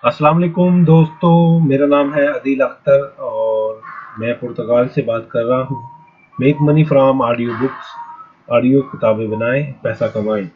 अस्सलाम वालेकुम दोस्तों, मेरा नाम है अदील अख्तर और मैं पुर्तगाल से बात कर रहा हूँ। Make money from audio books. Audio किताबें बनाएं, पैसा कमाएं।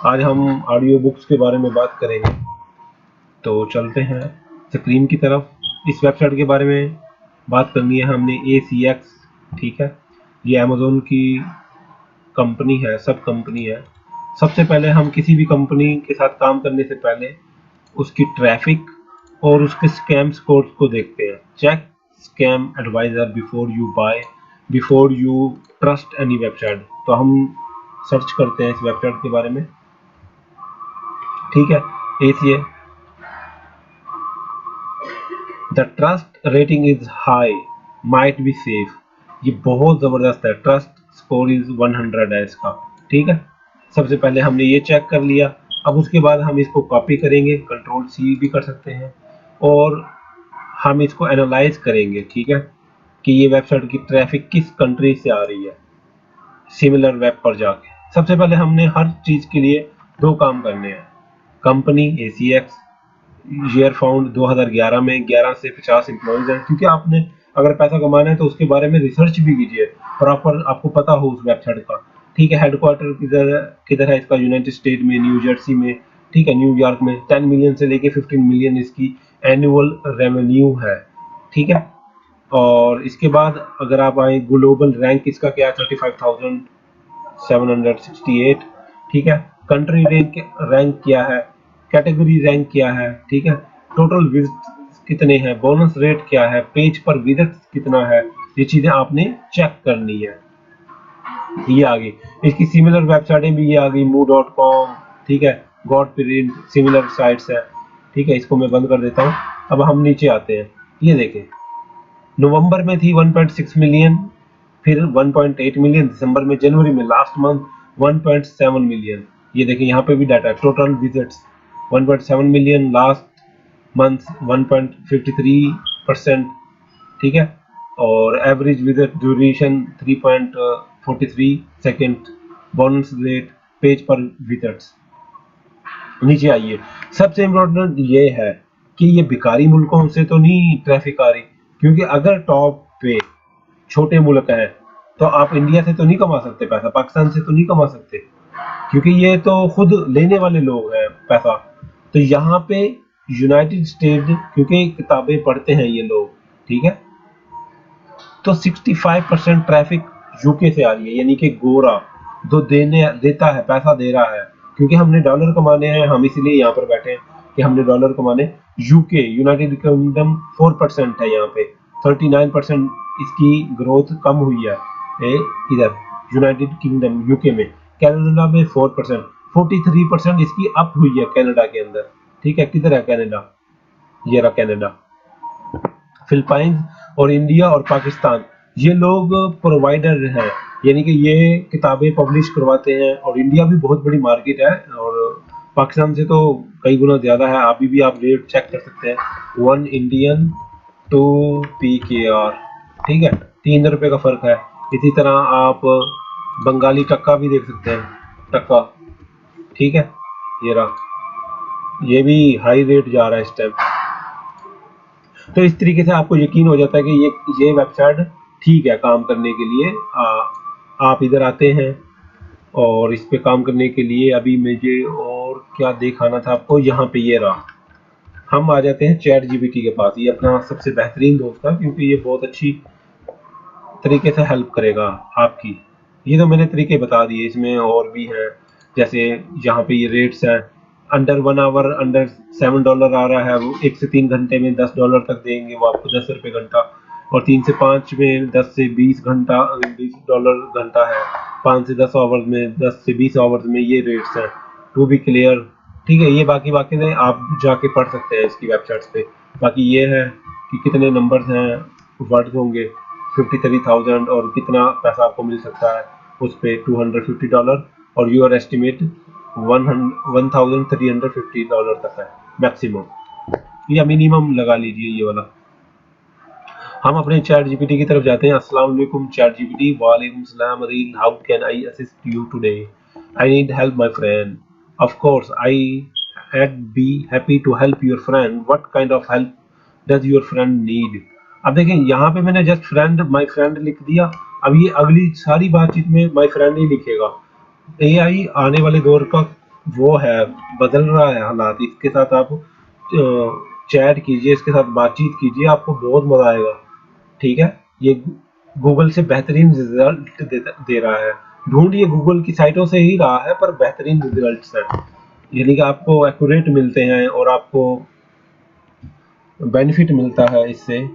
आज हम ऑडियो बुक्स के बारे में बात करेंगे, तो चलते हैं स्क्रीन की तरफ। इस वेबसाइट के बारे में बात करनी है हमने, ACX। ठीक है, ये अमेज़ोन की कंपनी है, सब कंपनी है। सबसे पहले हम किसी भी कंपनी के साथ काम करने से पहले उसकी ट्रैफिक और उसके स्कैम स्कोर को देखते हैं। Check scam adviser before you buy, before you trust any website. तो हम सर्च करते हैं इस वेबसाइट के बारे में। ठीक है, ACA the trust rating is high, might be safe. ये बहुत ज़बरदस्त है, ट्रस्ट स्कोर इज 100 है इसका। ठीक है, सबसे पहले हमने ये चेक कर लिया। अब उसके बाद हम इसको कॉपी करेंगे, कंट्रोल C भी कर सकते हैं, और हम इसको एनालाइज करेंगे। ठीक है, कि ये वेबसाइट की ट्रैफिक किस कंट्री से आ रही है, सिमिलर वेब पर जाके। सबसे पहले हमने हर चीज के लिए दो काम करने हैं। कंपनी ACX, ईयर फाउंड 2011 में 11 से 50 एम्प्लॉइज हैं, क्योंकि आपने अगर पैसा कमाना है तो उसके बारे में रिसर्च भी कीजिए, प्रॉपर आपको पता हो उस वेबसाइट का। ठीक है, हेडक्वार्टर किधर किधर है इसका, यूनाइटेड स्टेट में, न्यू जर्सी में। ठीक है, न्यूयॉर्क में। 10 मिलियन से लेके 15 मिलियन इसकी एनुअल रेवेन्यू है। ठीक है, और इसके बाद अगर आप आए, ग्लोबल रैंक इसका क्या है, 35,768। ठीक है, कंट्री रैंक क्या है, कैटेगरी रैंक क्या है। ठीक है, टोटल विजिट कितने हैं, बोनस रेट क्या है, पेज पर विजिट कितना है। ये चीजें आपने चेक करनी है। ये आ गई इसकी सिमिलर वेबसाइटें भी, ये आ गई move.com। ठीक है, गॉड प्रिंट, सिमिलर साइट्स है। ठीक है, इसको मैं बंद कर देता हूँ। अब हम नीचे आते हैं। ये देखें, नवंबर में थी 1.6 मिलियन, फिर 1.8 मिलियन दिसंबर में, जनवरी में लास्ट मंथ 1.7 मिलियन। ये देखिए यहाँ पे भी data, total visits 1.7 million, last month 1.53%। ठीक है, और average visit duration 3.43 second, bonus rate, page पर विजिट्स। नीचे आइए, सबसे इम्पोर्टेंट ये है कि ये भिखारी मुल्कों से तो नहीं ट्रैफिक आ रही, क्योंकि अगर टॉप पे छोटे मुल्क हैं तो आप इंडिया से तो नहीं कमा सकते पैसा, पाकिस्तान से तो नहीं कमा सकते, क्योंकि ये तो खुद लेने वाले लोग हैं पैसा। तो यहाँ पे यूनाइटेड स्टेट, क्योंकि किताबें पढ़ते हैं ये लोग। ठीक है, तो 65% ट्रैफिक यूके से आ रही है, यानी कि गोरा जो देता है, पैसा दे रहा है। क्योंकि हमने डॉलर कमाने हैं, हम इसलिए यहाँ पर बैठे हैं कि हमने डॉलर कमाने। यूके, यूनाइटेड किंगडम 4% है यहाँ पे, 39% इसकी ग्रोथ कम हुई है इधर यूनाइटेड किंगडम यूके में। कनाडा में 4%, 43% इसकी अप हुई है कनाडा के अंदर। ठीक है, किधर है कनाडा, ये रहा कनाडा। फिलीपींस और इंडिया और पाकिस्तान, ये लोग प्रोवाइडर हैं, यानी कि ये किताबें पब्लिश करवाते हैं। और इंडिया भी बहुत बड़ी मार्केट है, और पाकिस्तान से तो कई गुना ज़्यादा है। अभी भी आप रेट चेक कर सकते हैं, 1 इंडियन टू PKR। ठीक है, 3 रुपए का फ़र्क है। इसी तरह आप बंगाली टक्का भी देख सकते हैं, टक्का। ठीक है, ये रहा, ये भी हाई रेट जा रहा है इस टाइम। तो इस तरीके से आपको यकीन हो जाता है कि ये वेबसाइट ठीक है काम करने के लिए। आप इधर आते हैं और इस पे काम करने के लिए अभी मुझे और क्या दिखाना था आपको, यहाँ पे ये रहा। हम आ जाते हैं ChatGPT के पास। ये अपना सबसे बेहतरीन दोस्त है, क्योंकि ये बहुत अच्छी तरीके से हेल्प करेगा आपकी। ये तो मैंने तरीके बता दिए, इसमें और भी हैं। जैसे यहाँ पे ये रेट्स हैं, अंडर 1 आवर अंडर $7 आ रहा है, वो 1 से 3 घंटे में $10 तक देंगे वो आपको, 10 रुपये घंटा। और 3 से 5 में 10 से 20 घंटा, $20 घंटा है। 5 से 10 आवर्स में, 10 से 20 आवर्स में, ये रेट्स हैं। To be clear. ठीक है, ये बाकी बाकी ने आप जाके पढ़ सकते हैं इसकी वेबसाइट्स पे। बाकी ये है कि कितने नंबर्स हैं, वर्ड्स होंगे 53,000, और कितना पैसा आपको मिल सकता है उस पे, $250, और यूर एस्टिमेट $1,350 तक है मैक्सिमम, या मिनिमम लगा लीजिए ये वाला। हम अपने ChatGPT की तरफ जाते हैं। अस्सलाम वालेकुम ChatGPT। वालेकुम सलाम Adeel, how can I assist you today? I need help my friend. Of course I I'd be happy to help your friend. What kind of help does your friend need? अब देखें यहाँ पे मैंने जस्ट फ्रेंड माय फ्रेंड लिख दिया। अब ये अगली सारी बातचीत में माय फ्रेंड ही लिखेगा। एआई आने वाले दौर का वो है, बदल रहा है हालात। इसके साथ आप चैट कीजिए, इसके साथ बातचीत कीजिए, आपको बहुत मजा आएगा। ठीक है, ये गूगल से बेहतरीन रिजल्ट दे रहा है। ढूंढ ये गूगल की साइटों से ही रहा है, पर बेहतरीन रिजल्ट्स हैं, यानी कि आपको एक्यूरेट मिलते हैं और आपको बेनिफिट मिलता है इससे।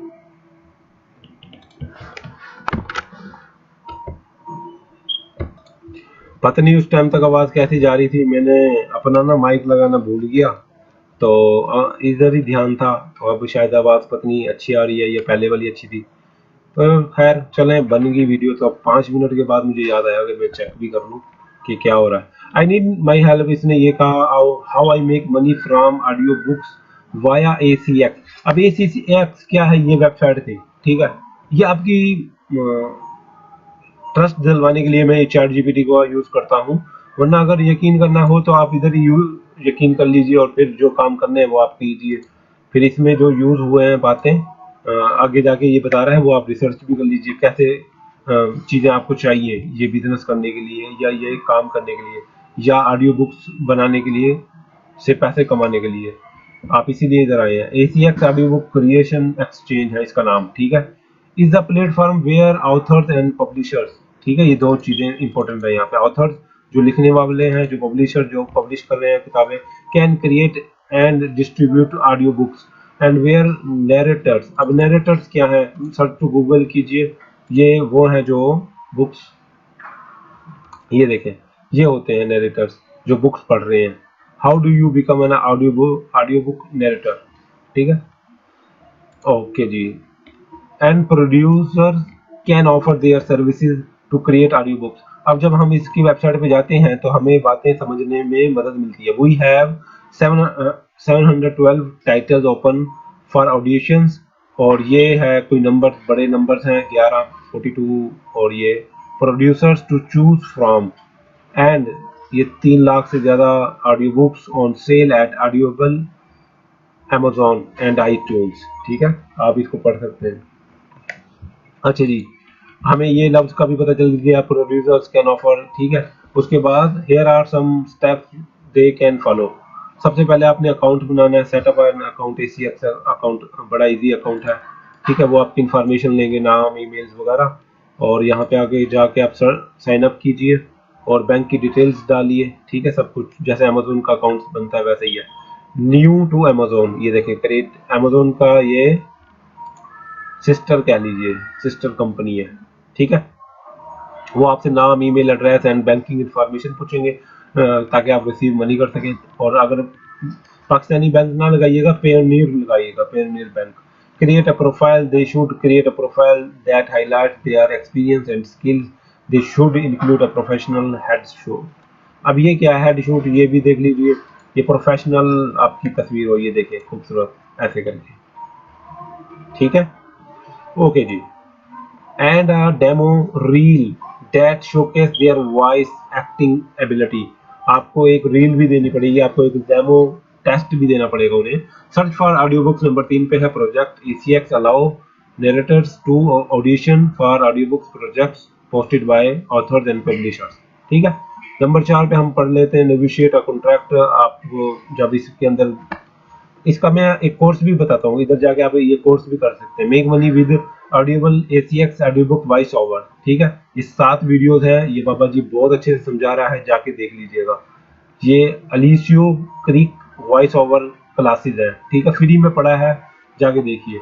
पता नहीं उस टाइम तक आवाज कैसी जा रही थी, मैंने अपना ना माइक लगाना भूल गया, तो इधर ही ध्यान था। तो अब शायद आवाज पता नहीं अच्छी आ रही है या पहले वाली अच्छी थी। तो खैर चलें, बन गई वीडियो। तो अब 5 मिनट के बाद मुझे याद आया कि मैं चेक भी कर लूँ कि क्या हो रहा है। आई नीड माई हेल्प, इसने ये कहा। How I make money from audio books via ACX। अब ACX क्या है? ये वेबसाइट थी, ठीक है। ये आपकी ट्रस्ट दिलवाने के लिए मैं चैट जीपीटी को यूज करता हूँ, वरना अगर यकीन करना हो तो आप इधर यकीन कर लीजिए और फिर जो काम करने हैं वो आप कीजिए। फिर इसमें जो यूज हुए हैं बातें आगे जाके ये बता रहा है, वो आप रिसर्च भी कर लीजिए कैसे चीजें आपको चाहिए ये बिजनेस करने के लिए या ये काम करने के लिए या ऑडियो बुक्स बनाने के लिए से पैसे कमाने के लिए। आप इसीलिए इधर आए हैं। ACX audio book creation exchange है इसका नाम, ठीक है। Is the platform where authors and publishers, ठीक है, ये दो चीजें इंपॉर्टेंट है यहाँ पे। ऑथर्स जो लिखने वाले हैं, जो पब्लिशर जो पब्लिश कर रहे हैं किताबें, can create and distribute audio books and where narrators. अब नरेटर्स क्या है? सर्च टू गूगल कीजिए, ये वो है जो बुक्स, ये देखें, ये होते हैं नरेटर्स जो बुक्स पढ़ रहे हैं। How do you become an audio book narrator, ठीक है, ओके जी। And producer can offer their services to create audio books. अब जब हम इसकी वेबसाइट पे जाते हैं तो हमें बातें समझने में मदद मिलती है। We have 712 titles open for auditions, और ये है कोई नंबर, बड़े नंबर्स हैं 11, 42, और ये producers to choose from, and ये 3 लाख से ज्यादा audio books on sale at Audible, Amazon and iTunes, ठीक है, आप इसको पढ़ सकते हैं। अच्छा जी, हमें ये लफ्ज का भी पता चल गया, प्रोड्यूसर्स कैन ऑफर, ठीक है। उसके बाद here are some steps they can follow. सबसे पहले आपने अकाउंट बनाना है, set up an account. ACX account बड़ा इजी अकाउंट है, ठीक है। वो आपकी इंफॉर्मेशन लेंगे, नाम, ईमेल्स वगैरह, और यहाँ पे आगे जाके आप साइन अप कीजिए और बैंक की डिटेल्स डालिए, ठीक है। सब कुछ जैसे अमेजोन का अकाउंट बनता है वैसे ही है। न्यू टू अमेजोन, ये देखें, क्रिएट अमेजोन का ये सिस्टर कह लीजिए, सिस्टर कंपनी है, ठीक है। वो आपसे नाम, email address and banking information पूछेंगे ताकि आप रिसीव मनी कर सकें। और अगर पाकिस्तानी बैंक ना लगाइएगा, पेयोनियर लगाइएगा, Payoneer bank. Create a profile, they should create a profile that highlight their experience and skills, they should include a professional head show. अब ये क्या है हेड शूट, ये भी देख लीजिए, ये प्रोफेशनल आपकी तस्वीर हो, ये देखें खूबसूरत ऐसे करके, ठीक है, ओके जी। And a demo reel that showcase their voice acting ability. आपको एक रील भी देनी पड़ेगी, आपको एक डेमो टेस्ट भी देना पड़ेगा उन्हें। Search for audio books number 3 पे है project ACX allow narrators to audition for audio books projects posted by authors and publishers, ठीक है। नंबर 4 पे हम पढ़ लेते हैं नेगोशिएट अ कॉन्ट्रैक्ट। आप जब इसके अंदर, इसका मैं एक कोर्स भी बताता हूँ, इधर जाके आप ये कोर्स भी कर सकते हैं। Make money with Audible ACX audio book voice over, ठीक है। ये 7 वीडियोस हैं, ये बाबा जी बहुत अच्छे से समझा रहा है, जाके देख लीजिएगा। ये अलीसियो क्रिक वॉइस ओवर क्लासेस है, ठीक है, फ्री में पढ़ा है, जाके देखिए।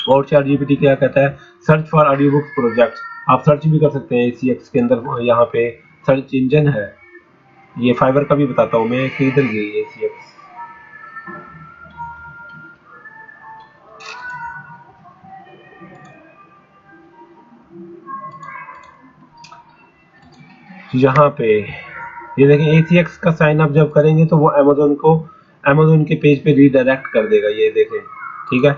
और चैट जीपीटी क्या कहता है? Search for audio book project, आप सर्च भी कर सकते हैं ACX के अंदर, यहाँ पे सर्च इंजन है। ये फाइवर का भी बताता हूँ मैं, किधर गई ACX, यहाँ पे ये देखें। ACX का साइन अप जब करेंगे तो वो अमेजोन के पेज पे रीडायरेक्ट कर देगा, ये देखें, ठीक है।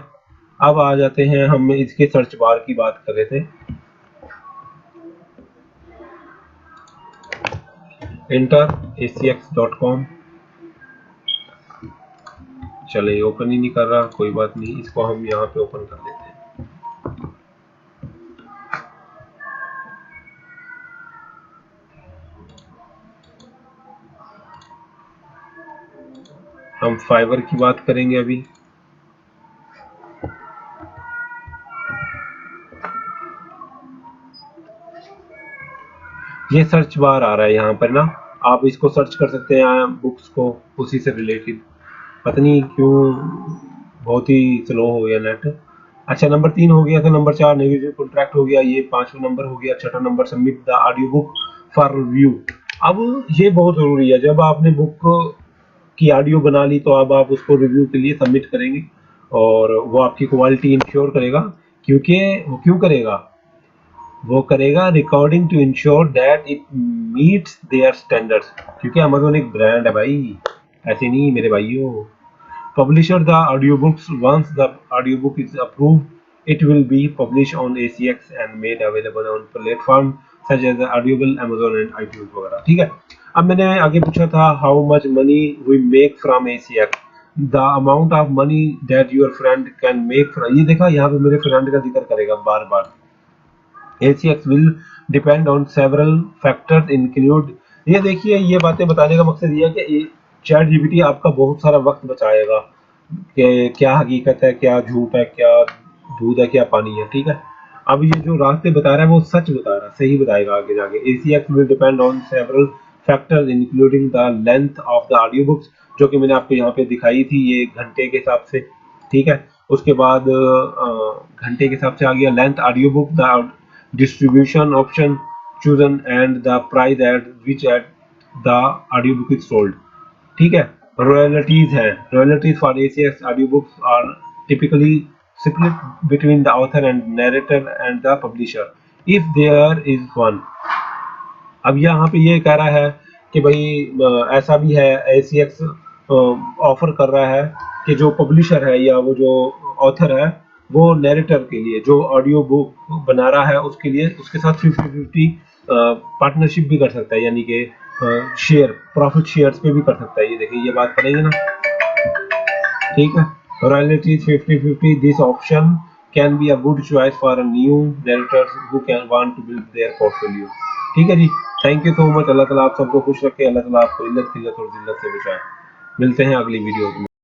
अब आ जाते हैं, हम इसके सर्च बार की बात कर रहे थे। एंटर acx.com, चले ओपन ही नहीं कर रहा, कोई बात नहीं, इसको हम यहाँ पे ओपन कर देते हैं। हम फाइवर की बात करेंगे अभी। ये सर्च बार आ रहा है यहाँ पर ना, आप इसको सर्च कर सकते हैं बुक्स को उसी से रिलेटेड। पता नहीं क्यों बहुत ही स्लो हो गया नेट। अच्छा नंबर 3 हो गया, तो नंबर 4 नेगोशिएट कॉन्ट्रैक्ट हो गया, ये 5वां नंबर हो गया। छठा number submit the audio book for review. अब ये बहुत जरूरी है, जब आपने बुक की ऑडियो बना ली तो अब आप उसको रिव्यू के लिए सबमिट करेंगे और वो आपकी क्वालिटी इंश्योर करेगा। क्योंकि वो क्यों करेगा, वो करेगा recording to ensure that it meets their standards. क्योंकि अमेज़न एक ब्रांड है भाई, ऐसे नहीं मेरे भाइयों। Publisher the audio books once the audio book is approved it will be publish on ACX and made available on platform such as Audible, Amazon and iTunes वगैरह। ठीक है, अब मैंने आगे पूछा था how much money we make from ACX, the amount of money that your friend can make from. ये देखा यहाँ पे मेरे फ्रेंड का जिक्र करेगा बार बार। ACX will depend on several factors include। ये देखिए, ये बातें बताने का मकसद ये है कि चैट जीपीटी आपका बहुत सारा वक्त बचाएगा कि क्या हकीकत है, क्या झूठ है, क्या दूध है, क्या पानी है। ठीक है, अब ये जो रास्ते बता रहा है वो सच बता रहा है, सही बताएगा आगे जाके। ACX will depend on several factors including the length of the audiobooks, जो कि मैंने आपको यहाँ पे दिखाई थी, ये घंटे के हिसाब से। ठीक है, उसके बाद घंटे के हिसाब से आ गया length audio book, the distribution option chosen and the price at which at the audiobook is sold। ठीक है, रॉयल्टीज है, royalties for ACX audiobooks are typically split between the author and narrator and the publisher if there is one। अब यहाँ पे ये कह रहा है कि भाई ऐसा भी है, ACX ऑफर कर रहा है कि जो पब्लिशर है या वो जो ऑथर है वो नैरेटर के लिए, जो ऑडियो बुक बना रहा है उसके लिए उसके साथ 50-50 पार्टनरशिप भी कर सकता है, यानी कि शेयर प्रॉफिट शेयर्स पे भी कर सकता है। ये देखिए, ये बात पड़ेगी ना। ठीक है, royalty 50-50 this option can be a good choice for a new narrators who can want to build their portfolio. ठीक है जी, thank you so much. Allah Tala आप सबको खुश रखे, अल्लाह ताला आपको इल्लत खिल्लत और जिल्लत से बचाए। मिलते हैं अगली वीडियो में।